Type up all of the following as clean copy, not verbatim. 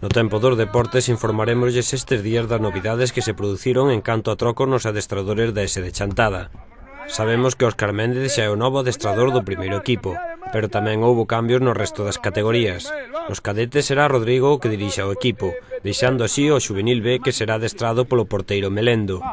No tempo dos deportes informaremosles estes días das novidades que se produciron en canto a trocos nos adestradores da S de Chantada. Sabemos que Óscar Méndez xa é o novo adestrador do primeiro equipo, pero tamén houbo cambios no resto das categorías. Nos cadetes será Rodrigo o que dirixa o equipo, deixando así o Xuvenil B que será adestrado polo porteiro Melendo.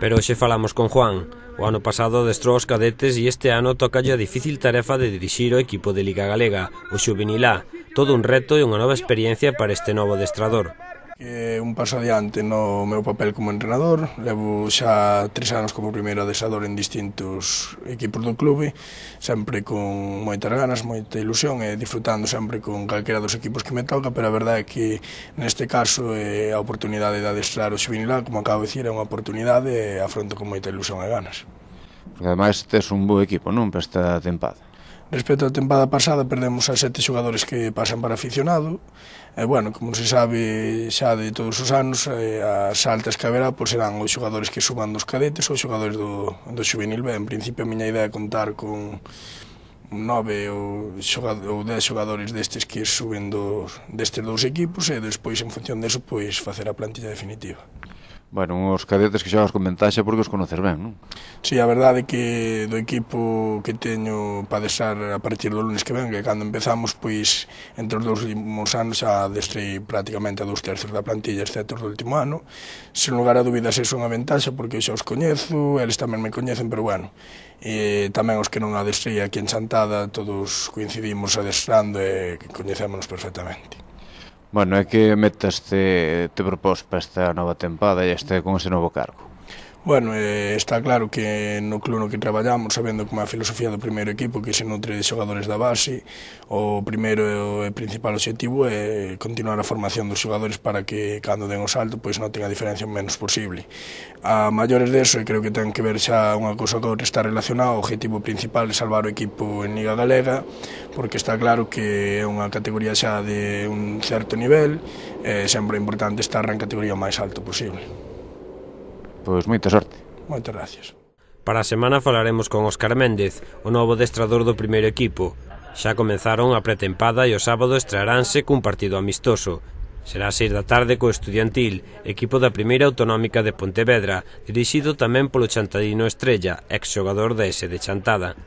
Pero hoxe falamos con Juan. O ano pasado adestrou os cadetes e este ano tocalle a difícil tarefa de dirixir o equipo de Liga Galega, o Xuvenil A. Todo un reto e unha nova experiencia para este novo adestrador. Un paso adiante no meu papel como entrenador. Levo xa 3 anos como primeiro adestrador en distintos equipos do clube, sempre con moitas ganas, moita ilusión e disfrutando sempre con calquera dos equipos que me toca, pero a verdade é que neste caso a oportunidade de adestrar o Xuvenil A, como acabo de dicir, é unha oportunidade e afronto con moita ilusión e ganas. Porque ademais tes un bo equipo, non, para esta tempada? Respecto á tempada pasada, perdemos a 7 xogadores que pasan para aficionado. Bueno, como se sabe xa de todos os anos, as altas que haberá serán os xogadores que suban dos cadetes ou os xogadores do Xuvenil B. En principio, a miña idea é contar con 9 ou 10 xogadores destes que suben destes dous equipos e despois, en función deso, facer a plantilla definitiva. Bueno, os cadetes que xogas con ventaxa porque os conoces ben, non? Si, a verdade é que do equipo que teño para adestrar a partir do lunes que ven, que cando empezamos, entre os dous últimos anos xa adestrei prácticamente a 2/3 da plantilla, excepto os do último ano. Sen lugar a dúbidas, é unha ventaxa porque xa os coñezo, eles tamén me coñecen, pero bueno, tamén os que non adestrei aquí en Chantada, todos coincidimos adestrando e coñecémonos perfectamente. Bueno, é que metas te propós para esta nova tempada e con ese novo cargo? Bueno, está claro que no club no que traballamos, sabendo como a filosofía do primeiro equipo, que se nutre de xogadores da base, o primeiro e principal objetivo é continuar a formación dos xogadores para que, cando den o salto, noten a diferencia o menos posible. A maiores deso, e creo que ten que ver xa unha cousa que outra está relacionado, o objetivo principal é salvar o equipo en Liga Galega, porque está claro que é unha categoría xa de un certo nivel, e sempre é importante estar en categoría máis alto posible. Pois moita sorte. Moitas gracias. Para a semana falaremos con Óscar Méndez, o novo adestrador do primeiro equipo. Xa comenzaron a pretempada e o sábado estrearánse cun partido amistoso. Será ás 6 da tarde co Estudiantil, equipo da primeira autonómica de Pontevedra, dirixido tamén polo chantadino Estrella, ex xogador da S de Chantada.